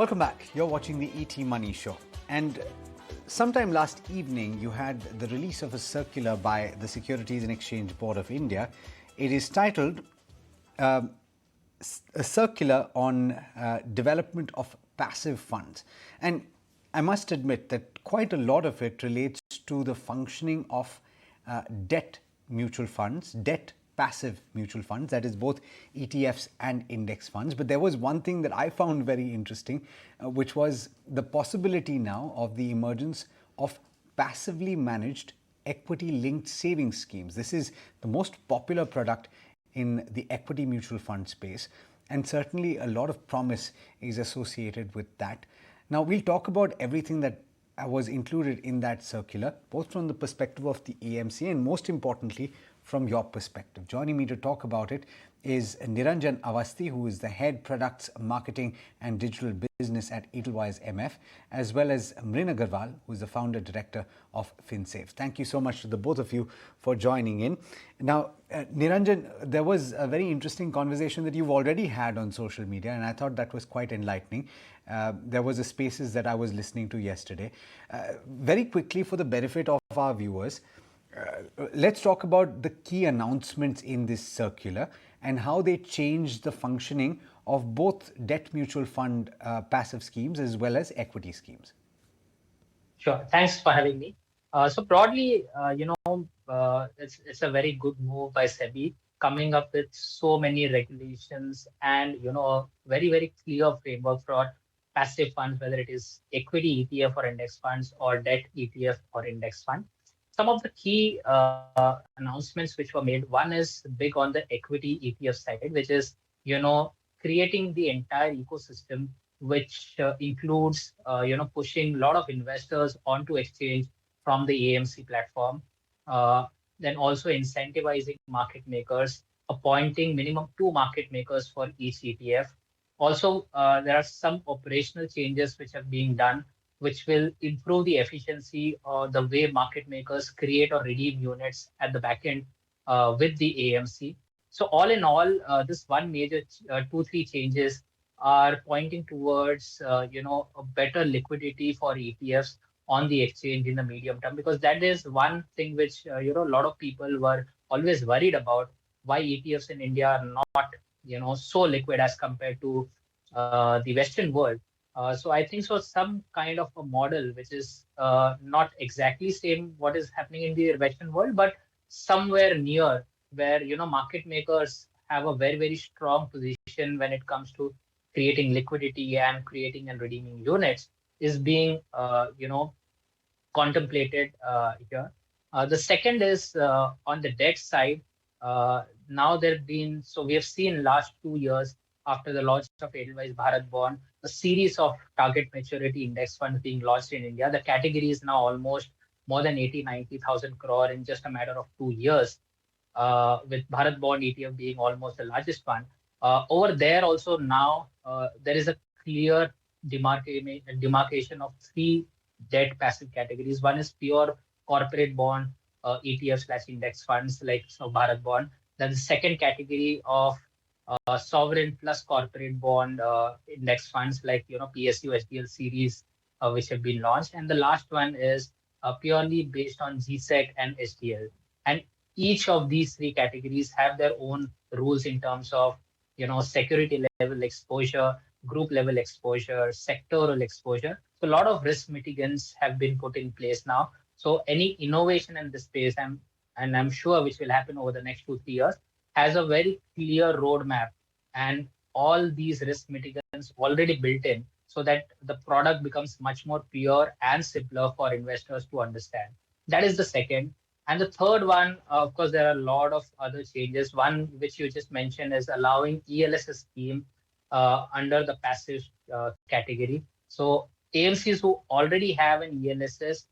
Welcome back. You're watching the ET Money Show. And sometime last evening, you had the release of a circular by the Securities and Exchange Board of India. It is titled a circular on development of passive funds. And I must admit that quite a lot of it relates to the functioning of debt mutual funds, debt passive mutual funds, that is both ETFs and index funds. But there was one thing that I found very interesting, which was the possibility now of the emergence of passively managed equity-linked savings schemes. This is the most popular product in the equity mutual fund space, and certainly a lot of promise is associated with that. Now, we'll talk about everything that was included in that circular, both from the perspective of the AMC and most importantly, from your perspective. Joining me to talk about it is Niranjan Awasthy, who is the Head Products, Marketing and Digital Business at Edelweiss MF, as well as Mrin Agarwal, who is the Founder Director of Finsafe. Thank you so much to the both of you for joining in. Now, Niranjan, there was a very interesting conversation that you've already had on social media, and I thought that was quite enlightening. There was a Spaces that I was listening to yesterday. Very quickly, for the benefit of our viewers, let's talk about the key announcements in this circular and how they change the functioning of both debt mutual fund passive schemes as well as equity schemes. Sure. Thanks for having me. So broadly, it's a very good move by SEBI coming up with so many regulations and, a very, very clear framework for passive funds, whether it is equity ETF or index funds or debt ETF or index fund. Some of the key announcements which were made, one is big on the equity ETF side, which is, creating the entire ecosystem, which includes, pushing a lot of investors onto exchange from the AMC platform. Then also incentivizing market makers, appointing minimum 2 market makers for each ETF. Also, there are some operational changes which are being done, which will improve the efficiency or the way market makers create or redeem units at the back end with the AMC. So all in all, this one major 2-3 changes are pointing towards a better liquidity for ETFs on the exchange in the medium term, because that is one thing which a lot of people were always worried about, why ETFs in India are not so liquid as compared to the Western world. So I think some kind of a model which is not exactly same what is happening in the Western world, but somewhere near, where market makers have a very, very strong position when it comes to creating liquidity and creating and redeeming units, is being contemplated here. The second is on the debt side. Now we have seen last 2 years after the launch of Edelweiss Bharat Bond, a series of target maturity index funds being launched in India. The category is now almost more than 80,000-90,000 crore in just a matter of 2 years, with Bharat Bond ETF being almost the largest one. Over there also now, there is a clear demarcation of 3 debt passive categories. One is pure corporate bond ETF/index funds like Bharat Bond. Then the second category of sovereign plus corporate bond index funds like PSU SDL series, which have been launched. And the last one is purely based on GSEC and SDL. And each of these 3 categories have their own rules in terms of security level exposure, group level exposure, sectoral exposure. So a lot of risk mitigants have been put in place now. So any innovation in this space, and I'm sure which will happen over the next 2-3 years, has a very clear roadmap and all these risk mitigants already built in, so that the product becomes much more pure and simpler for investors to understand. That is the second. And the third one, of course, there are a lot of other changes. One which you just mentioned is allowing ELSS scheme under the passive category. So AMCs who already have an ELSS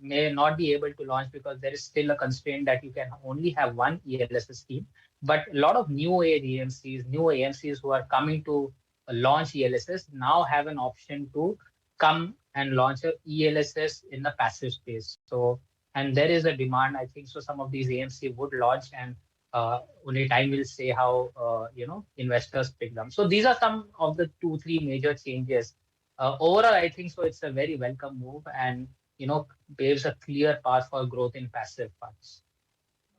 may not be able to launch because there is still a constraint that you can only have one ELSS scheme. But a lot of new age AMCs who are coming to launch ELSS now have an option to come and launch a ELSS in the passive space. So, and there is a demand, I think, so some of these AMC would launch, and Only time will say how investors pick them. So these are some of the 2-3 major changes. Overall, I think so. It's a very welcome move, and paves a clear path for growth in passive funds.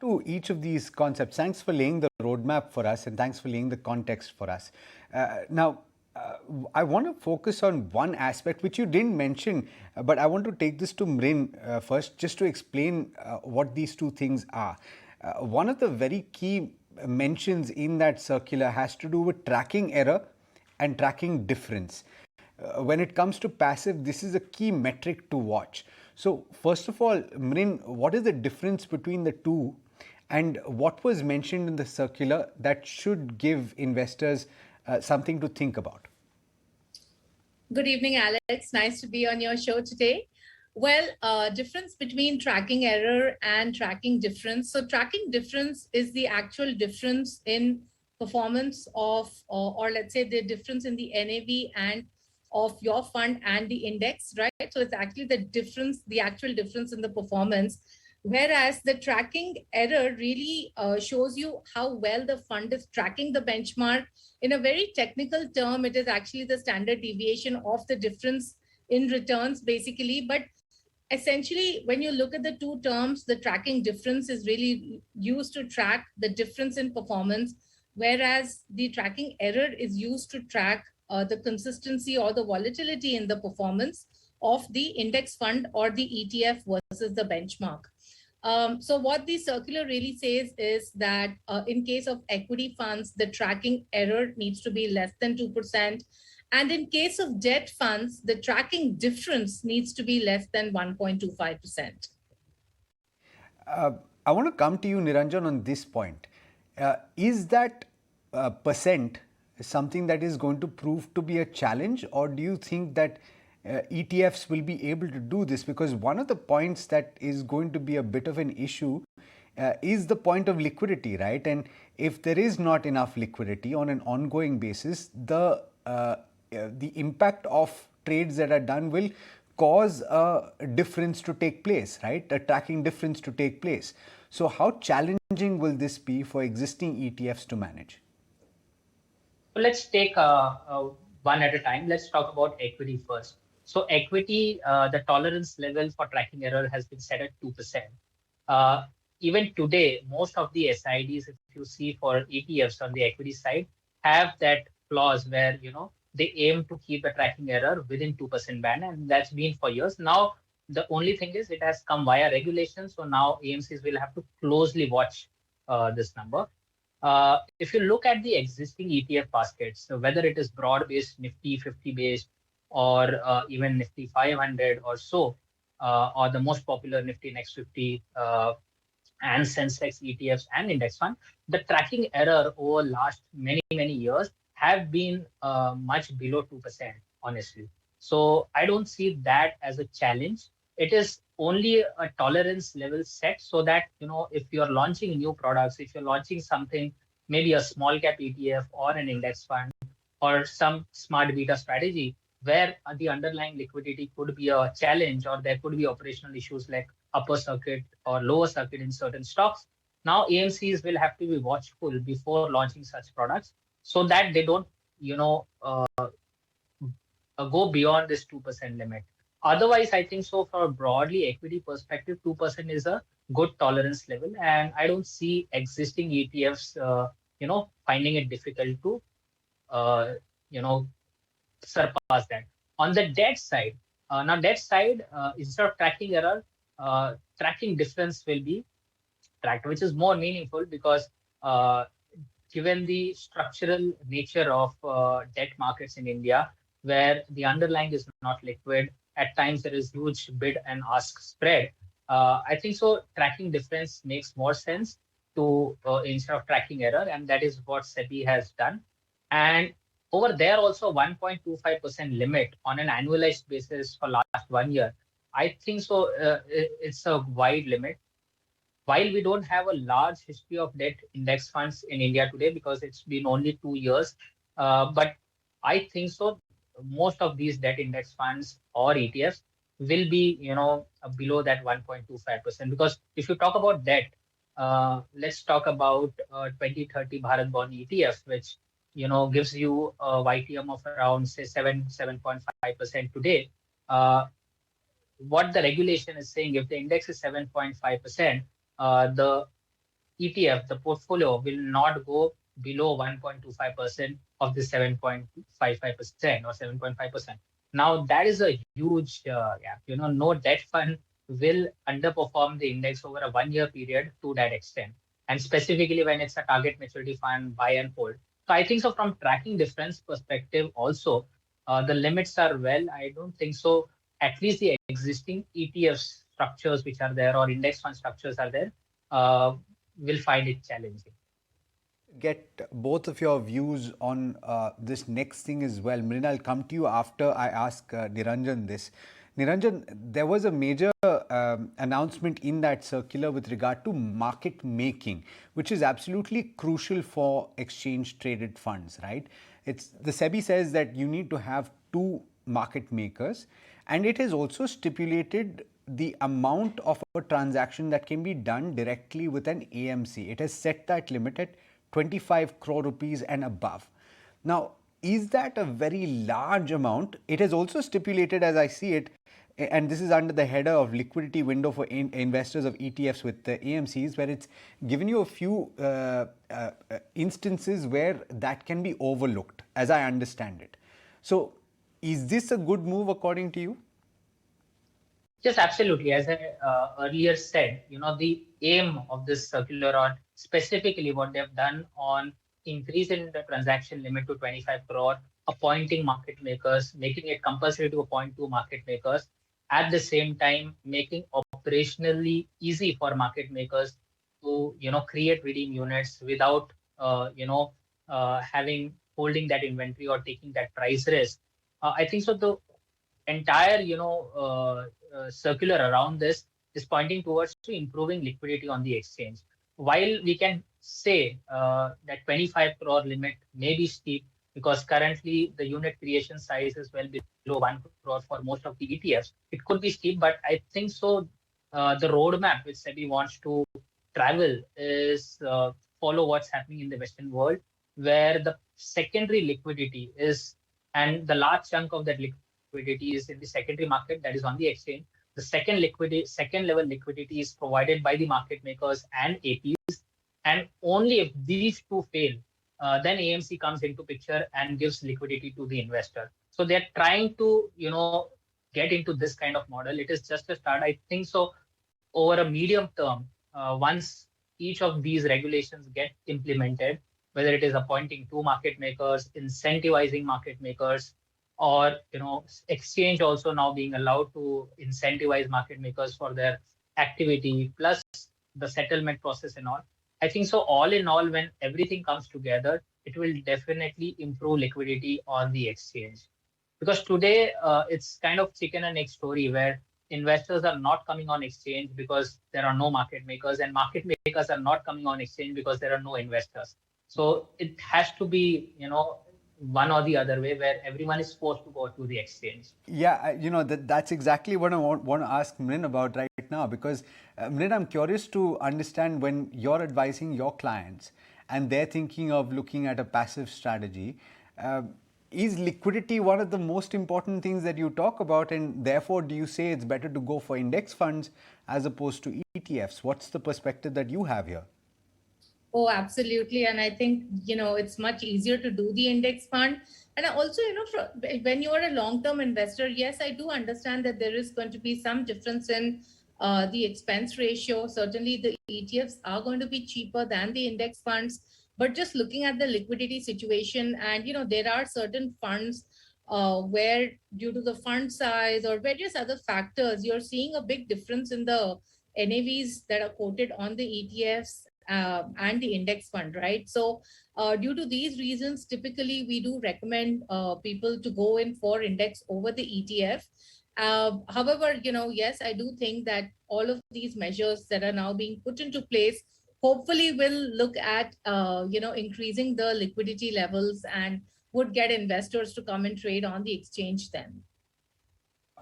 To each of these concepts, thanks for laying the roadmap for us and thanks for laying the context for us. Now, I want to focus on one aspect which you didn't mention, but I want to take this to Mrin first, just to explain what these two things are. One of the very key mentions in that circular has to do with tracking error and tracking difference. When it comes to passive, this is a key metric to watch. So, first of all, Mrin, what is the difference between the two, and what was mentioned in the circular that should give investors something to think about? Good evening, Alex. Nice to be on your show today. Well, difference between tracking error and tracking difference. So tracking difference is the actual difference in performance of, or let's say the difference in the NAV and of your fund and the index, right? So it's actually the difference, the actual difference in the performance. Whereas the tracking error really shows you how well the fund is tracking the benchmark. In a very technical term, it is actually the standard deviation of the difference in returns, basically. But essentially, when you look at the two terms, the tracking difference is really used to track the difference in performance, whereas the tracking error is used to track the consistency or the volatility in the performance of the index fund or the ETF versus the benchmark. So what the circular really says is that in case of equity funds, the tracking error needs to be less than 2%. And in case of debt funds, the tracking difference needs to be less than 1.25%. I want to come to you, Niranjan, on this point. Is that percent something that is going to prove to be a challenge, or do you think that ETFs will be able to do this? Because one of the points that is going to be a bit of an issue is the point of liquidity, right? And if there is not enough liquidity on an ongoing basis, the impact of trades that are done will cause a difference to take place, right? A tracking difference to take place. So how challenging will this be for existing ETFs to manage? So let's take one at a time. Let's talk about equity first. So equity, the tolerance level for tracking error has been set at 2%. Even today, most of the SIDs, if you see for ETFs on the equity side, have that clause where they aim to keep the tracking error within 2% band, and that's been for years. Now, the only thing is it has come via regulation, so now AMCs will have to closely watch this number. If you look at the existing ETF baskets, so whether it is broad-based Nifty 50-based or even Nifty 500 or so, or the most popular Nifty Next 50 and Sensex ETFs and index fund, the tracking error over last many years have been much below 2%, honestly. So I don't see that as a challenge. It is only a tolerance level set so that, if you're launching new products, if you're launching something, maybe a small cap ETF or an index fund or some smart beta strategy where the underlying liquidity could be a challenge, or there could be operational issues like upper circuit or lower circuit in certain stocks. Now AMCs will have to be watchful before launching such products so that they don't, go beyond this 2% limit. Otherwise, I think so for a broadly equity perspective, 2% is a good tolerance level. And I don't see existing ETFs, finding it difficult to, surpass that. On the debt side, instead of tracking error, tracking difference will be tracked, which is more meaningful because given the structural nature of debt markets in India, where the underlying is not liquid, at times there is huge bid and ask spread. I think so tracking difference makes more sense to instead of tracking error, and that is what SEBI has done. And over there also 1.25% limit on an annualized basis for last 1 year. I think so it's a wide limit. While we don't have a large history of debt index funds in India today because it's been only 2 years, but I think so most of these debt index funds or ETFs will be, below that 1.25%. Because if you talk about debt, let's talk about 2030 Bharat Bond ETF, which gives you a YTM of around say 7.5% today. What the regulation is saying, if the index is 7.5%, the ETF, the portfolio will not go below 1.25% of the 7.55% or 7.5%. Now, that is a huge gap. No debt fund will underperform the index over a 1 year period to that extent. And specifically when it's a target maturity fund, buy and hold. So I think so from tracking difference perspective also, the limits are well. I don't think so. At least the existing ETF structures which are there or index fund structures are there, will find it challenging. Get both of your views on this next thing as well. Mrin, I'll come to you after I ask Niranjan this. Niranjan, there was a major announcement in that circular with regard to market making, which is absolutely crucial for exchange traded funds, right? The SEBI says that you need to have two market makers, and it has also stipulated the amount of a transaction that can be done directly with an AMC. It has set that limit at 25 crore rupees and above. Now, is that a very large amount? It has also stipulated, as I see it, and this is under the header of liquidity window for investors of ETFs with the AMCs, where it's given you a few instances where that can be overlooked, as I understand it. So, is this a good move according to you? Yes, absolutely. As I earlier said, the aim of this circular on specifically what they've done on increasing the transaction limit to 25 crore, appointing market makers, making it compulsory to appoint two market makers, at the same time making operationally easy for market makers to create redeem units without having holding that inventory or taking that price risk. I think so. The entire circular around this is pointing towards to improving liquidity on the exchange. While we can say that 25 crore limit may be steep because currently the unit creation size is well below 1 crore for most of the ETFs, it could be steep, but I think so. The roadmap which SEBI wants to travel is follow what's happening in the Western world, where the secondary liquidity is, and the large chunk of that liquidity is in the secondary market, that is on the exchange. The second level liquidity is provided by the market makers and APs, and only if these two fail, then AMC comes into picture and gives liquidity to the investor. So they're trying to get into this kind of model. It is just a start. I think so. Over a medium term, once each of these regulations get implemented, whether it is appointing two market makers, incentivizing market makers, or exchange also now being allowed to incentivize market makers for their activity, plus the settlement process and all. I think so. All in all, when everything comes together, it will definitely improve liquidity on the exchange. Because today it's kind of chicken and egg story where investors are not coming on exchange because there are no market makers, and market makers are not coming on exchange because there are no investors. So it has to be, one or the other way, where everyone is forced to go to the exchange. Yeah, that's exactly what I want to ask Mrin about right now, because Mrin, I'm curious to understand, when you're advising your clients and they're thinking of looking at a passive strategy, is liquidity one of the most important things that you talk about, and therefore do you say it's better to go for index funds as opposed to ETFs? What's the perspective that you have here? Oh, absolutely. And I think, it's much easier to do the index fund. And also, when you are a long-term investor, yes, I do understand that there is going to be some difference in the expense ratio. Certainly, the ETFs are going to be cheaper than the index funds. But just looking at the liquidity situation, and, there are certain funds where, due to the fund size or various other factors, you're seeing a big difference in the NAVs that are quoted on the ETFs and the index fund, right? So due to these reasons, typically we do recommend people to go in for index over the ETF. However, yes, I do think that all of these measures that are now being put into place hopefully will look at, increasing the liquidity levels and would get investors to come and trade on the exchange then.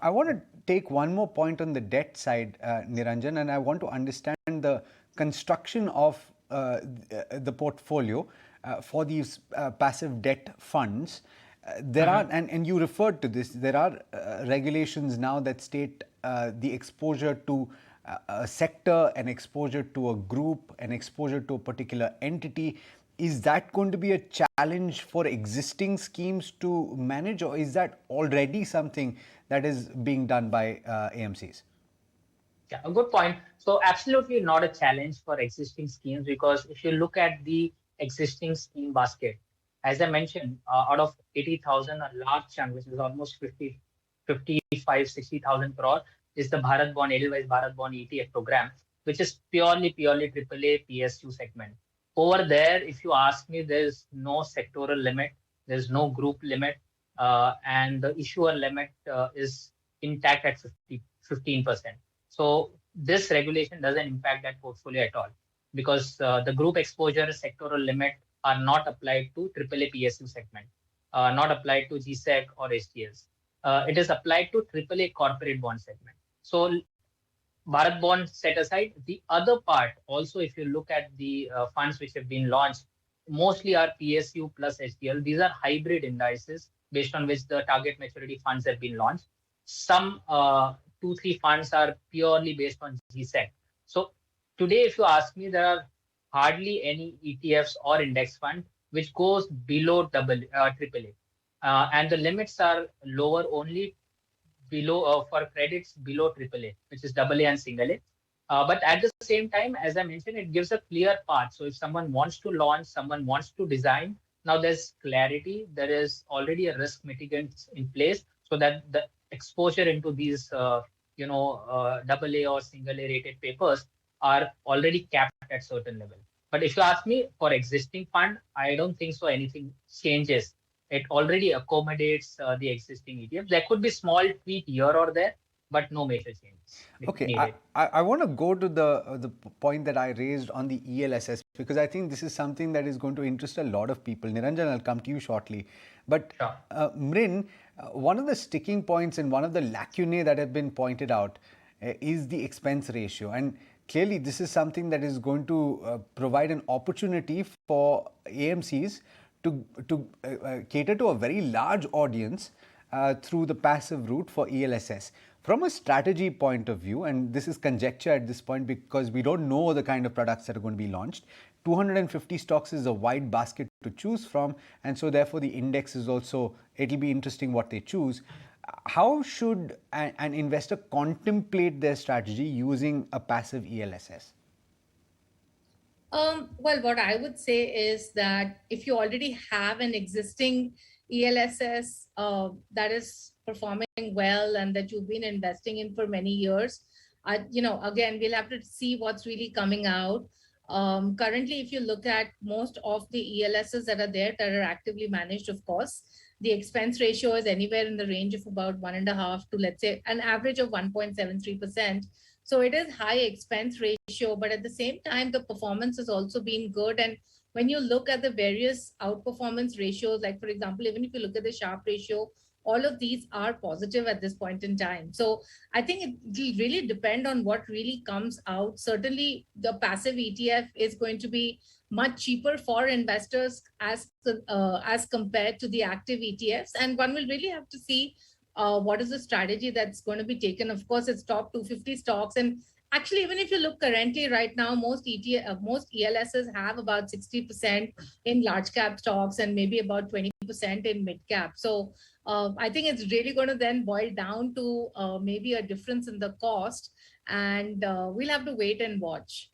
I want to take one more point on the debt side, Niranjan, and I want to understand the construction of the portfolio for these passive debt funds, there are, and you referred to this, there are regulations now that state the exposure to a sector, an exposure to a group, an exposure to a particular entity. Is that going to be a challenge for existing schemes to manage, or is that already something that is being done by AMCs? Yeah, a good point. So absolutely not a challenge for existing schemes, because if you look at the existing scheme basket, as I mentioned, out of 80,000, a large chunk, which is almost 60,000 crore, is the Bharat Bond, Edelweiss Bharat Bond ETF program, which is purely AAA PSU segment. Over there, if you ask me, there's no sectoral limit, there's no group limit, and the issuer limit is intact at 15%. So this regulation doesn't impact that portfolio at all, because the group exposure sectoral limit are not applied to AAA PSU segment, not applied to GSEC or HTS. It is applied to AAA corporate bond segment. So Bharat Bond set aside. The other part also, if you look at the funds which have been launched, mostly are PSU plus HTL. These are hybrid indices based on which the target maturity funds have been launched. Some 2-3 funds are purely based on GSEC. So today, if you ask me, there are hardly any ETFs or index fund which goes below AAA. And the limits are lower only below for credits below AAA, which is AA and single A. But at the same time, as I mentioned, it gives a clear path. So if someone wants to launch, someone wants to design, now there's clarity. There is already a risk mitigant in place, so that the exposure into these, AA or single A rated papers are already capped at certain level. But if you ask me, for existing fund, I don't think so anything changes. It already accommodates the existing ETFs. There could be small tweak here or there, but no major changes. Okay, I want to go to the point that I raised on the ELSS, because I think this is something that is going to interest a lot of people. Niranjan, I'll come to you shortly. But sure. Mrin, one of the sticking points and one of the lacunae that have been pointed out is the expense ratio. And clearly, this is something that is going to provide an opportunity for AMCs to cater to a very large audience through the passive route for ELSS. From a strategy point of view, and this is conjecture at this point because we don't know the kind of products that are going to be launched, 250 stocks is a wide basket to choose from, and so therefore the index is also, it'll be interesting what they choose. How should an investor contemplate their strategy using a passive ELSS? Well, what I would say is that if you already have an existing ELSS that is performing well and that you've been investing in for many years, again, we'll have to see what's really coming out. Currently, if you look at most of the ELSs that are there that are actively managed, of course, the expense ratio is anywhere in the range of about 1.5 to, let's say, an average of 1.73%. So it is high expense ratio, but at the same time, the performance has also been good. And when you look at the various outperformance ratios, like for example, even if you look at the Sharpe ratio, all of these are positive at this point in time. So I think it will really depend on what really comes out. Certainly, the passive ETF is going to be much cheaper for investors as compared to the active ETFs. And one will really have to see what is the strategy that's going to be taken. Of course, it's top 250 stocks. And actually, even if you look currently right now, most ELSs have about 60% in large cap stocks and maybe about 20% in mid cap. So I think it's really going to then boil down to maybe a difference in the cost, and we'll have to wait and watch.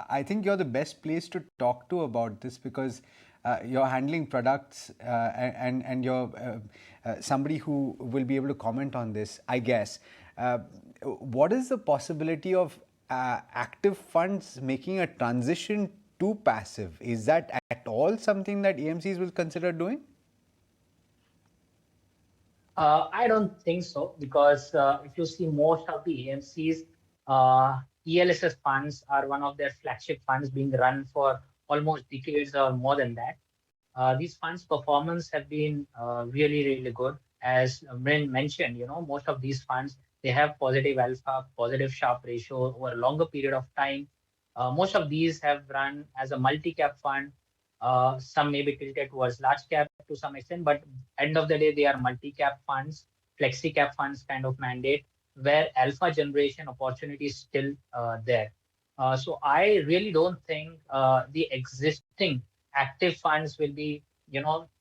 I think you're the best place to talk to about this because you're handling products and you're somebody who will be able to comment on this, I guess. What is the possibility of active funds making a transition to passive? Is that at all something that AMCs will consider doing? I don't think so, because if you see most of the AMCs, ELSS funds are one of their flagship funds being run for almost decades or more than that. These funds' performance have been really, really good. As Mrin mentioned, most of these funds, they have positive alpha, positive Sharpe ratio over a longer period of time. Most of these have run as a multi-cap fund. Some may be tilted towards large cap to some extent, but end of the day, they are multi-cap funds, flexi-cap funds kind of mandate, where alpha generation opportunity is still there. So I really don't think the existing active funds will be,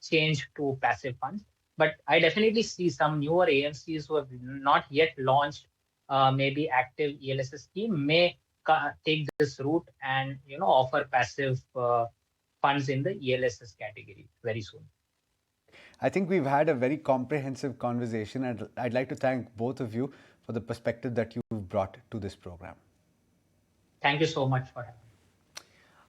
changed to passive funds. But I definitely see some newer AMCs who have not yet launched maybe active ELSS scheme may take this route and offer passive funds in the ELSS category very soon. I think we've had a very comprehensive conversation, and I'd like to thank both of you for the perspective that you've brought to this program. Thank you so much for having me.